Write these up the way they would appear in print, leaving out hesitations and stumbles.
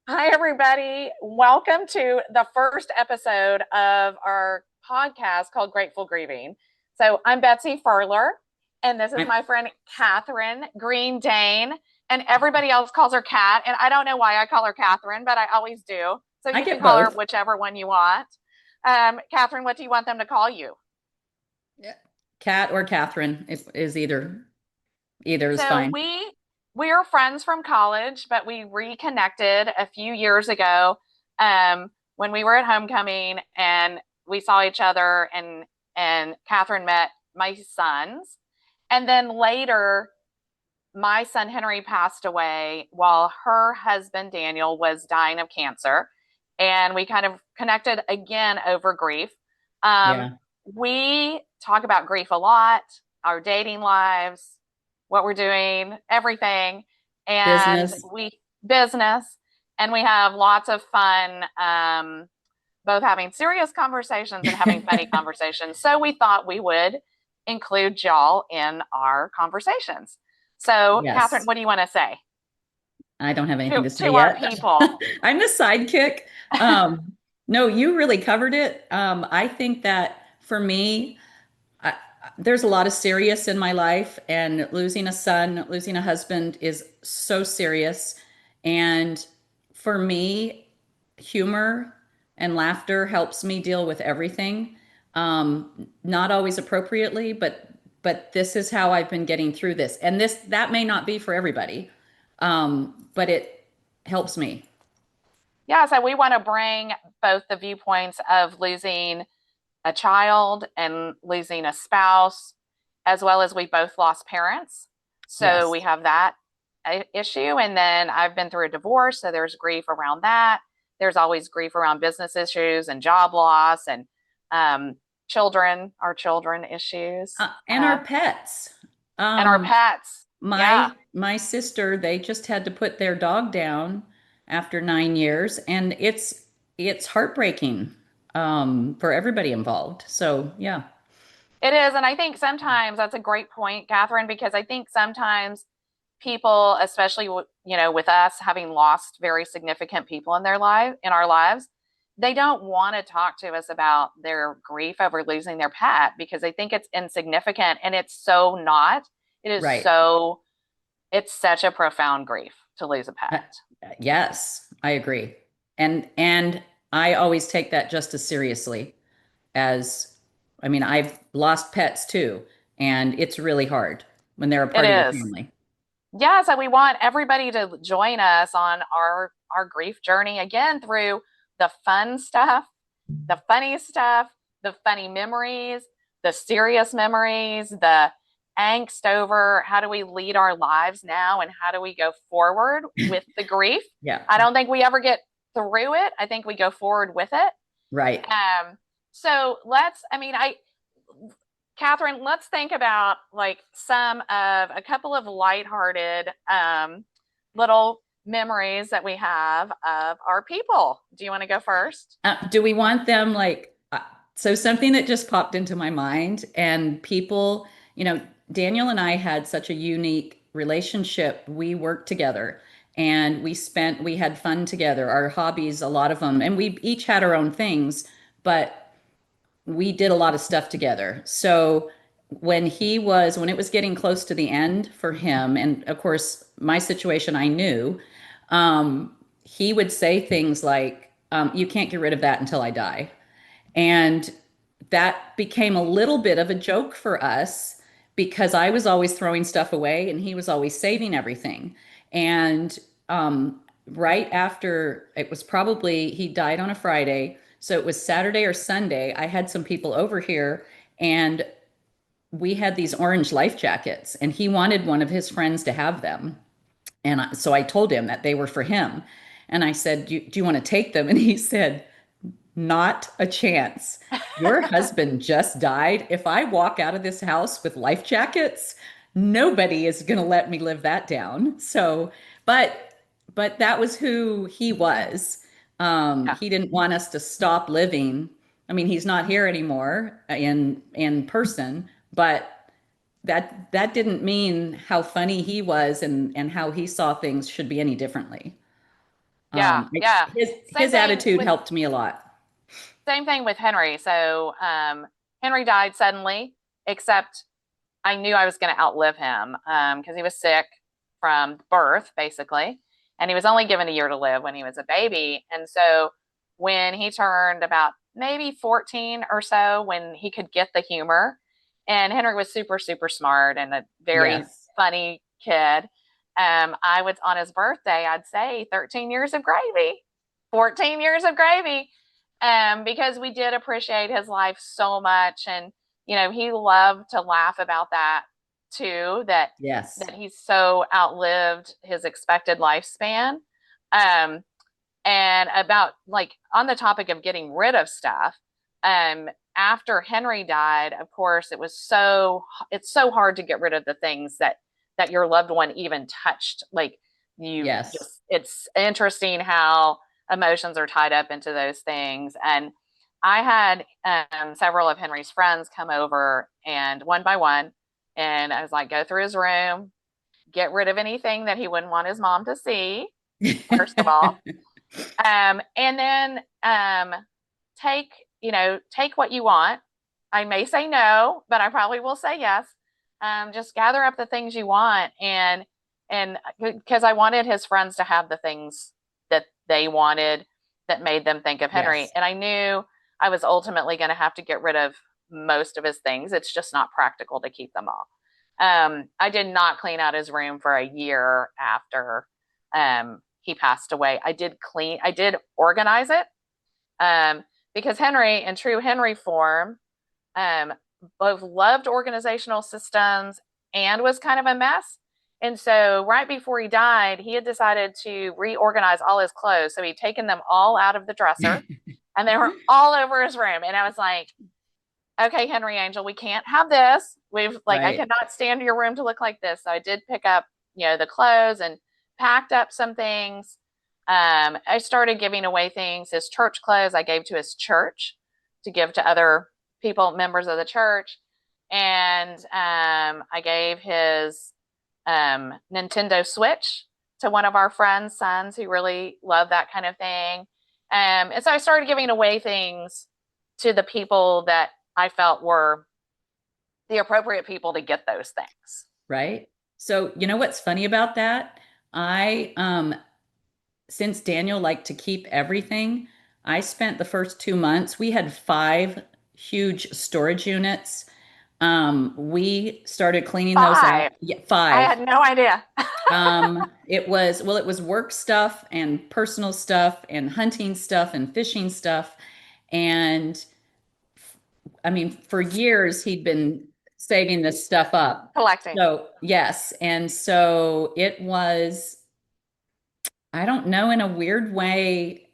Hi, everybody. Welcome to the first episode of our podcast called Grateful Grieving. So, I'm Betsy Furler, and this is I'm, my friend Katherine Green Dane, and everybody else calls her Kat. And I don't know why I call her Katherine, but I always do. So, I you can get call her both. whichever one you want. Katherine, what do you want them to call you? Yeah. Kat or Catherine is either is So fine. we are friends from college, but we reconnected a few years ago when we were at homecoming and we saw each other and Katherine met my sons. And then later my son Henry passed away while her husband Daniel was dying of cancer. And we kind of connected again over grief. Um, Yeah. we talk about grief a lot, our dating lives, what we're doing, everything, and Business. we business, and we have lots of fun, both having serious conversations and having funny conversations. So we thought we would include y'all in our conversations. So, Katherine, Yes. what do you want to say I don't have anything to say to our yet. people? I'm the sidekick. Um, no, you really covered it. I think that for me, I, there's a lot of serious in my life, and losing a son, losing a husband is so serious. And for me, humor and laughter helps me deal with everything. Not always appropriately, but this is how I've been getting through this. And that may not be for everybody, but it helps me. Yeah, so we want to bring both the viewpoints of losing a child and losing a spouse, as well as we both lost parents. So we Yes. have that issue. And then I've been through a divorce. So there's grief around that. There's always grief around business issues and job loss and um, our children issues, And our pets. and our Um, pets. Yeah, my sister, they just had to put their dog down after 9 years, and it's heartbreaking for everybody involved. So yeah, it is. And I think sometimes that's a great point, Katherine, because I think sometimes people, especially with us having lost very significant people in our lives, they don't want to talk to us about their grief over losing their pet because they think it's insignificant, and it's so not. It is right. so it's such a profound grief to lose a pet. Uh, yes, I agree. And I always take that just as seriously as, I mean, I've lost pets too, and it's really hard when they're a It part of your is. family. Yeah, so we want everybody to join us on our grief journey again through the fun stuff, the funny stuff, the funny memories, the serious memories, the angst over how do we lead our lives now and how do we go forward with the grief. Yeah, I don't think we ever get through it. I think we go forward with it. right. So I mean, Katherine, let's think about like a couple of lighthearted little memories that we have of our people. Do you want to go first? Do we want them like, so something that just popped into my mind, and people, you know, Daniel and I had such a unique relationship. We worked together and we had fun together, our hobbies, a lot of them, and we each had our own things, but we did a lot of stuff together. So when it was getting close to the end for him, and of course, my situation I knew, he would say things like, you can't get rid of that until I die. And that became a little bit of a joke for us because I was always throwing stuff away and he was always saving everything. And right after, it was probably, he died on a Friday. So it was Saturday or Sunday. I had some people over here and we had these orange life jackets, and he wanted one of his friends to have them. And so I told him that they were for him. And I said, do you want to take them? And he said, not a chance. Your husband just died. If I walk out of this house with life jackets, nobody is going to let me live that down. So, but but that was who he was. Yeah. He didn't want us to stop living. I mean, he's not here anymore in person, but that didn't mean how funny he was and how he saw things should be any differently. Yeah, yeah. Same His thing attitude with helped me a lot. Henry. So Henry died suddenly, except I knew I was going to outlive him because he was sick from birth, basically. And he was only given a year to live when he was a baby. And so when he turned about maybe 14 or so, when he could get the humor, and Henry was super, super smart and a very Yes. funny kid. I was on his birthday, I'd say 13 years of gravy, 14 years of gravy, because we did appreciate his life so much. And he loved to laugh about that too, Yes. that he's so outlived his expected lifespan. Um, and about like on the topic of getting rid of stuff, after Henry died, of course, it's so hard to get rid of the things that your loved one even touched. Like you Yes. just it's interesting how emotions are tied up into those things. And I had several of Henry's friends come over and one by one, and I was like, go through his room, get rid of anything that he wouldn't want his mom to see, first of all. And then take what you want. I may say no, but I probably will say yes. Just gather up the things you want, and because I wanted his friends to have the things that they wanted that made them think of Henry, Yes. and I knew I was ultimately going to have to get rid of most of his things. It's just not practical to keep them all. I did not clean out his room for a year after he passed away. I did organize it because Henry, in true Henry form, um, both loved organizational systems and was kind of a mess. And so, right before he died, he had decided to reorganize all his clothes. So, he'd taken them all out of the dresser and they were all over his room. And I was like, okay, Henry Angel, we can't have this. I Right. cannot stand your room to look like this. So, I did pick up, the clothes and packed up some things. I started giving away things. His church clothes I gave to his church to give to other people, members of the church. And I gave his Nintendo Switch to one of our friends' sons who really loved that kind of thing. And so I started giving away things to the people that I felt were the appropriate people to get those things. Right. So, you know what's funny about that? I since Daniel liked to keep everything, I spent the first 2 months, we had five huge storage units. We started cleaning those out. Five. Yeah, I five. had no idea. It was work stuff and personal stuff and hunting stuff and fishing stuff. And I mean, for years he'd been saving this stuff up. Collecting. So, yes. And so it was, I don't know, in a weird way,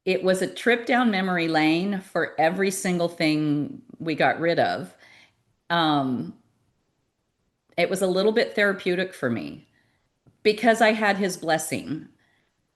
it was a trip down memory lane for every single thing we got rid of. Um, it was a little bit therapeutic for me because I had his blessing.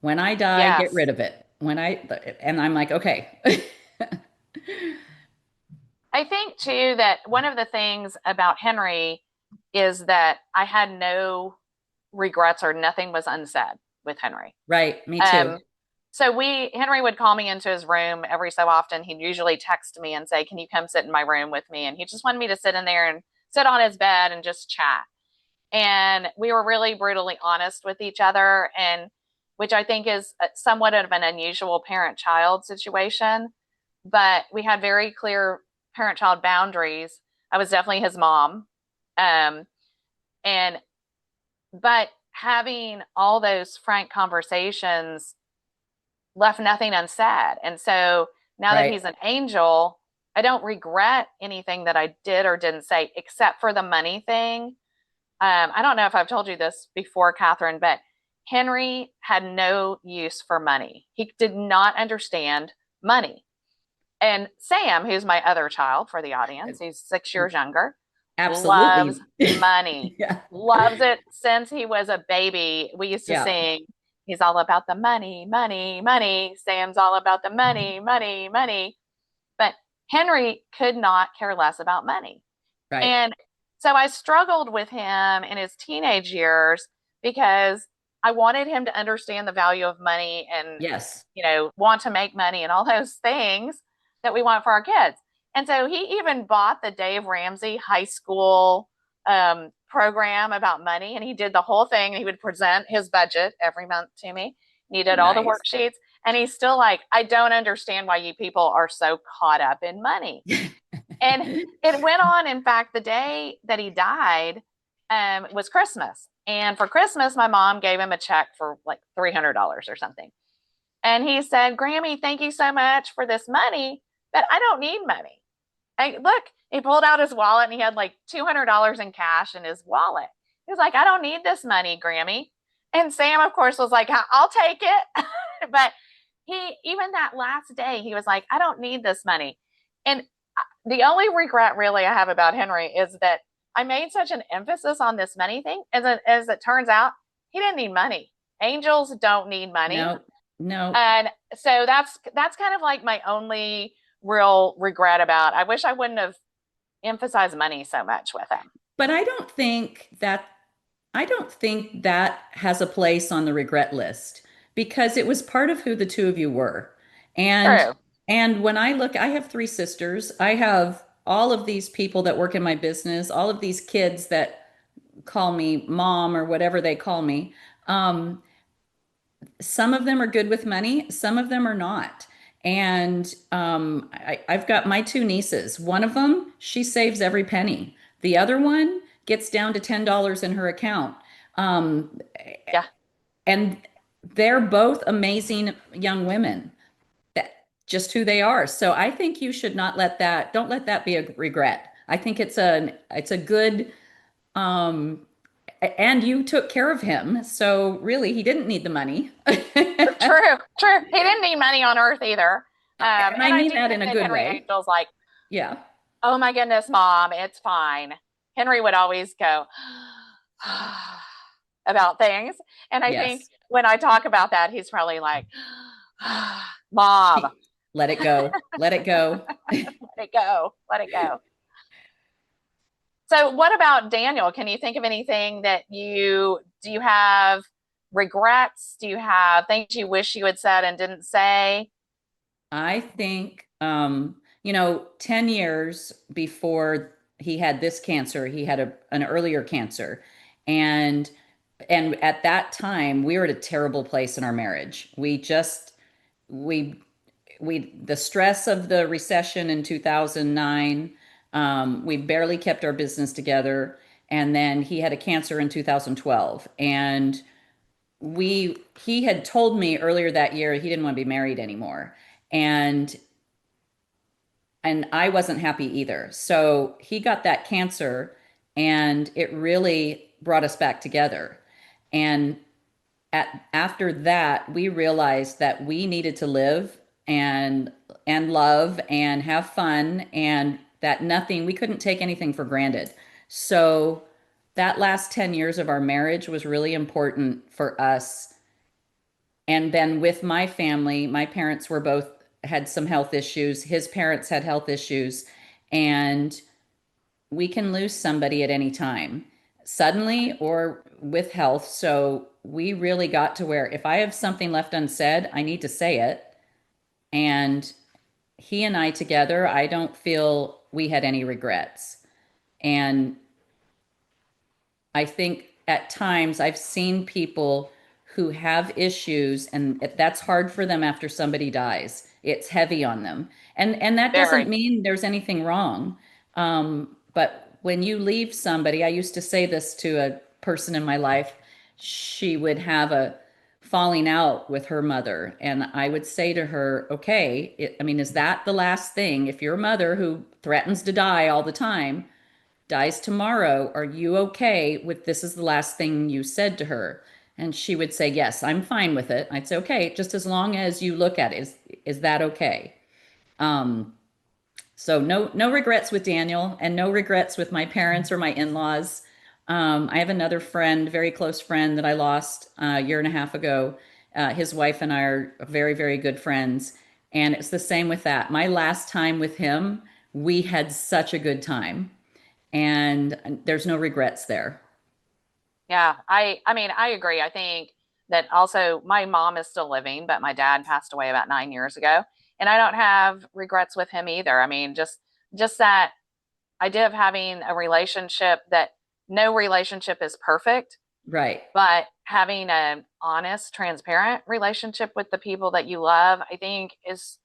When I die, get Yes. rid of it. And I'm like, okay. I think too that one of the things about Henry is that I had no regrets or nothing was unsaid with Henry. Right, me too. Um, so Henry would call me into his room every so often. He'd usually text me and say, "Can you come sit in my room with me?" And he just wanted me to sit in there and sit on his bed and just chat. And we were really brutally honest with each other, and which I think is somewhat of an unusual parent-child situation. But we had very clear parent-child boundaries. I was definitely his mom, um, and but having all those frank conversations left nothing unsaid. And so now that Right. he's an angel, I don't regret anything that I did or didn't say, except for the money thing. I don't know if I've told you this before, Katherine, but Henry had no use for money. He did not understand money. And Sam, who's my other child for the audience, he's 6 years younger, loves Absolutely. money, Yeah. loves it since he was a baby. We used to Yeah. sing, he's all about the money, money, money. Sam's all about the money, money, money. But Henry could not care less about money. Right. And So I struggled with him in his teenage years because I wanted him to understand the value of money and, Yes. want to make money and all those things that we want for our kids. And so he even bought the Dave Ramsey high school program about money, and he did the whole thing. He would present his budget every month to me. He did all the Nice. worksheets, and he's still like, I don't understand why you people are so caught up in money. And it went on. In fact, the day that he died was Christmas. And for Christmas, my mom gave him a check for like $300 or something. And he said, Grammy, thank you so much for this money, but I don't need money. Look, he pulled out his wallet and he had like $200 in cash in his wallet. He was like, I don't need this money, Grammy. And Sam, of course, was like, I'll take it. But even that last day, he was like, I don't need this money. And the only regret really I have about Henry is that I made such an emphasis on this money thing. As it turns out, he didn't need money. Angels don't need money. No, no. And so that's kind of like my only real regret about. I wish I wouldn't have emphasized money so much with him. But I don't think that has a place on the regret list because it was part of who the two of you were. And True. and when I look, I have three sisters. I have all of these people that work in my business, all of these kids that call me mom or whatever they call me. Um, some of them are good with money, some of them are not. And I've got my two nieces. One of them, she saves every penny. The other one gets down to $10 in her account. Um, Yeah. and they're both amazing young women. That just who they are. So I think you should not let that, don't let that be a regret. I think it's a good um, and you took care of him. So really, he didn't need the money. True. True. He didn't need money on earth either. And I And I mean do that in think a that good Henry way. Angel's like, Yeah. oh my goodness, mom, it's fine. Henry would always go about things. And I think Yes. when I talk about that, he's probably like, mom, Let it go. Let it go. let it go. Let it go. So, what about Daniel? Can you think of anything that do you have regrets? Do you have things you wish you had said and didn't say? I think, 10 years before he had this cancer, he had an earlier cancer. And and at that time, we were at a terrible place in our marriage. We the stress of the recession in 2009, we barely kept our business together. And then he had a cancer in 2012. And he had told me earlier that year he didn't want to be married anymore. And and I wasn't happy either. So he got that cancer and it really brought us back together. And after that, we realized that we needed to live and love and have fun and that nothing, we couldn't take anything for granted. So that last 10 years of our marriage was really important for us. And then with my family, my parents were both had some health issues. His parents had health issues, and we can lose somebody at any time, suddenly or with health. So we really got to where if I have something left unsaid, I need to say it. And he and I together, I don't feel we had any regrets. And I think at times I've seen people who have issues and that's hard for them after somebody dies. It's heavy on them. And that doesn't Very. mean there's anything wrong. But when you leave somebody, I used to say this to a person in my life, she would have a falling out with her mother. And I would say to her, okay, I mean, is that the last thing? If your mother who threatens to die all the time dies tomorrow, are you okay with this is the last thing you said to her? And she would say, yes, I'm fine with it. I'd say, okay, just as long as you look at it, is that okay? Um, so no regrets with Daniel and no regrets with my parents or my in-laws. I have another friend, very close friend that I lost a year and a half ago. His wife and I are very, very good friends. And it's the same with that. My last time with him, we had such a good time. and there's no regrets there. Yeah, I mean, I agree. I think that also my mom is still living, but my dad passed away about 9 years ago, and I don't have regrets with him either. I mean, just that idea of having a relationship that no relationship is perfect, Right. but having an honest, transparent relationship with the people that you love, I think is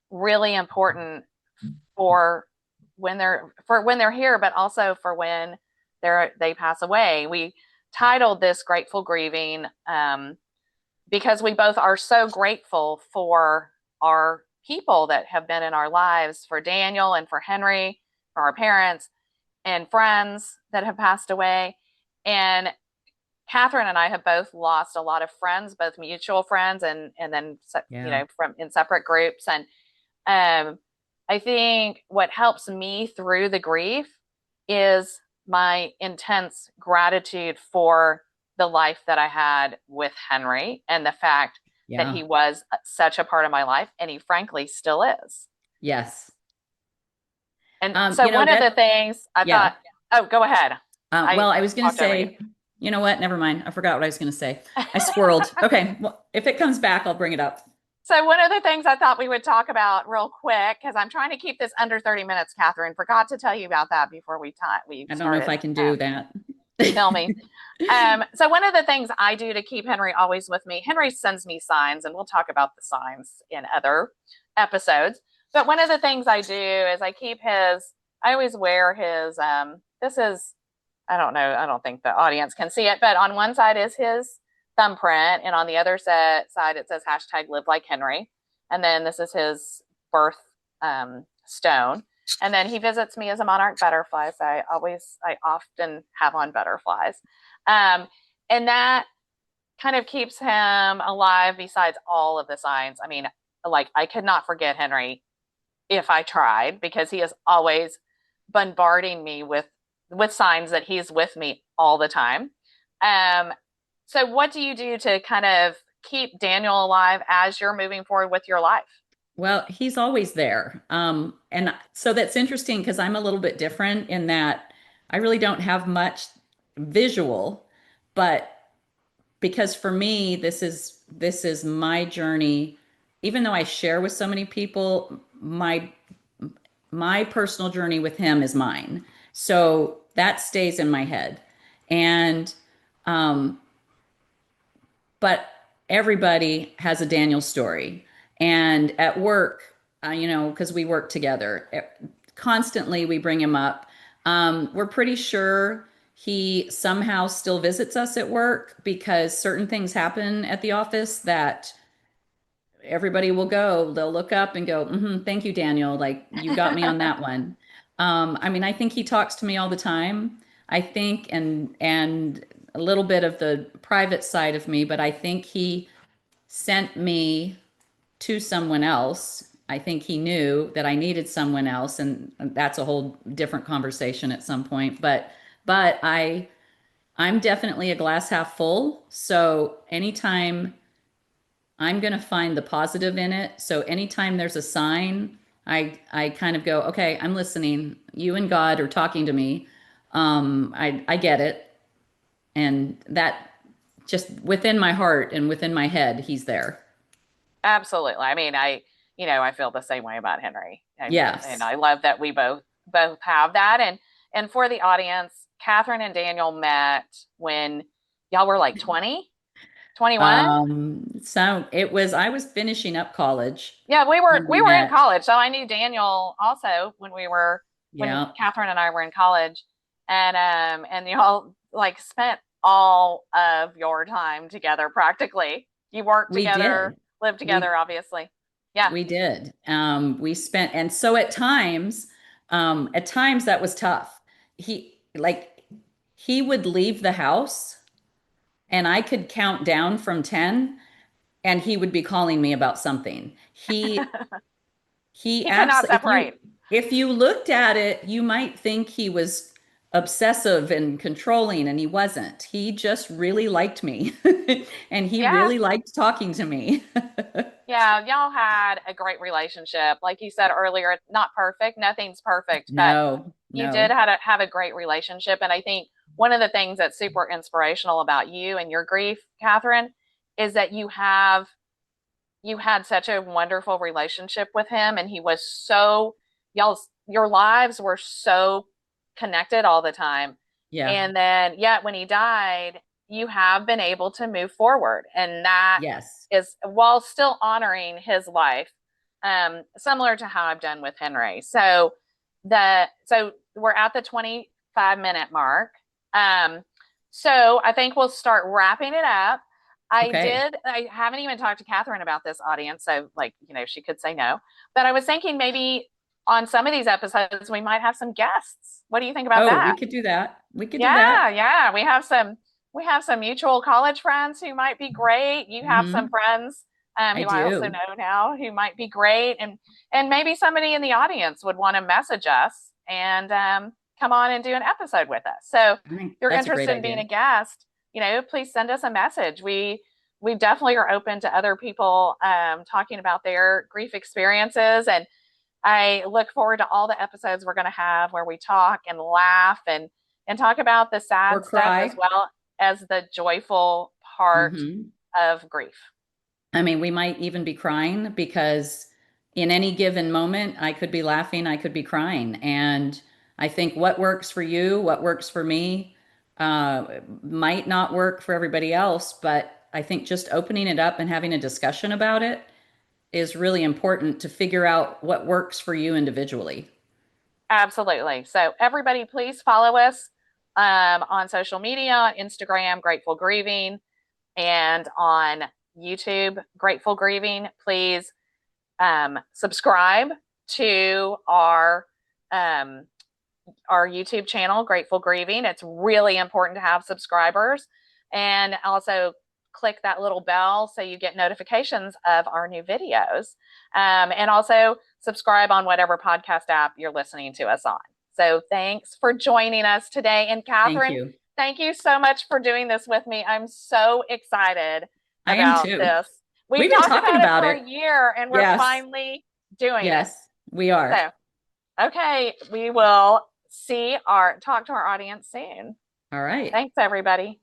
really important for when they're here, but also for when they pass away. We titled this "Grateful Grieving" because we both are so grateful for our people that have been in our lives, for Daniel and for Henry, for our parents and friends that have passed away. And Katherine and I have both lost a lot of friends, both mutual friends and then Yeah. from in separate groups. And I think what helps me through the grief is my intense gratitude for the life that I had with Henry and the fact that Yeah. he was such a part of my life, and he frankly still is. Yes. And so one of the That, things I yeah. thought, oh, go ahead. Well, I I was going to talked over you. say, you know what? Never mind. I forgot what I was going to say. I squirreled. Okay. Well, if it comes back, I'll bring it up. So one of the things I thought we would talk about real quick, because I'm trying to keep this under 30 minutes, Katherine, forgot to tell you about that before we I don't know if started I can do that. filming. So one of the things I do to keep Henry always with me, Henry sends me signs, and we'll talk about the signs in other episodes. But one of the things I do is I always wear his, this is, I don't know, I don't think the audience can see it, but on one side is his thumbprint, and on the other side it says hashtag live like Henry. And then this is his birth stone. And then he visits me as a monarch butterfly. So I often have on butterflies. Um, and that kind of keeps him alive besides all of the signs. I mean, like I could not forget Henry if I tried because he is always bombarding me with signs that he's with me all the time. Um, so what do you do to kind of keep Daniel alive as you're moving forward with your life? Well, he's always there. And so that's interesting because I'm a little bit different in that I really don't have much visual, but because for me, this is my journey. Even though I share with so many people, my personal journey with him is mine. So that stays in my head. And um, but everybody has a Daniel story. And at work, because we work together, constantly we bring him up. We're pretty sure he somehow still visits us at work because certain things happen at the office that everybody will go, they'll look up and go, thank you, Daniel. Like you got me on that one. I mean, I think he talks to me all the time. I think, and a little bit of the private side of me, but I think he sent me to someone else. I think he knew that I needed someone else, and that's a whole different conversation at some point. But I'm definitely a glass half full. So anytime I'm going to find the positive in it. So anytime there's a sign, I kind of go, okay, I'm listening. You and God are talking to me. I get it. And that just within my heart and within my head, he's there. Absolutely. I mean, I feel the same way about Henry. And Yes. I love that we both have that. And for the audience, Katherine and Daniel met when y'all were like 20, 21. So I was finishing up college Yeah, when we we were in met. college. So I knew Daniel also when Yeah, Katherine and I were in college. And y'all like spent all of your time together practically. You worked we together, did. lived We together, obviously. Yeah. We did. We spent, and so at times that was tough. He would leave the house and I could count down from 10 and he would be calling me about something. He He could not absolutely, separate. if you looked at it, you might think he was obsessive and controlling, and he wasn't. He just really liked me and he Yeah. really liked talking to me. Yeah, y'all had a great relationship. Like you said earlier, not perfect. Nothing's perfect, but No. You did No. have a great relationship. And I think one of the things that's super inspirational about you and your grief, Katherine, is that you had such a wonderful relationship with him, and he was so your lives were so connected all the time. Yeah. And then yet when he died, you have been able to move forward, and that Yes. is while still honoring his life, similar to how I've done with Henry. So we're at the 25-minute mark. um so I think we'll start wrapping it up. Okay. I haven't even talked to Katherine about this, audience. So, like, she could say no. But I was thinking maybe on some of these episodes, we might have some guests. What do you think about Oh, we that? could do that. We could do Yeah, that. yeah. We have some mutual college friends who might be great. You have some Hmm. friends I who I also do. know now who might be great. And maybe somebody in the audience would want to message us and come on and do an episode with us. So if I think you're that's a great interested in being idea. a guest, please send us a message. We definitely are open to other people talking about their grief experiences. And I look forward to all the episodes we're going to have where we talk and laugh and talk about the Or sad stuff as cry. well as the joyful part Hmm. of grief. I mean, we might even be crying because in any given moment, I could be laughing, I could be crying. And I think what works for you, what works for me, might not work for everybody else. But I think just opening it up and having a discussion about it is really important to figure out what works for you individually. Absolutely. So everybody, please follow us on social media, on Instagram, Grateful Grieving, and on YouTube, Grateful Grieving. Please subscribe to um, our YouTube channel, Grateful Grieving. It's really important to have subscribers. And also click that little bell so you get notifications of our new videos. And also subscribe on whatever podcast app you're listening to us on. So thanks for joining us today. And Thank Katherine, you. thank you so much for doing this with me. I'm so excited I am about too. this. We've We've been talked talking about it about for it. a year and we're Yes. finally doing it. Yes, we are. So okay, we will talk to our audience soon. All right. Thanks, everybody.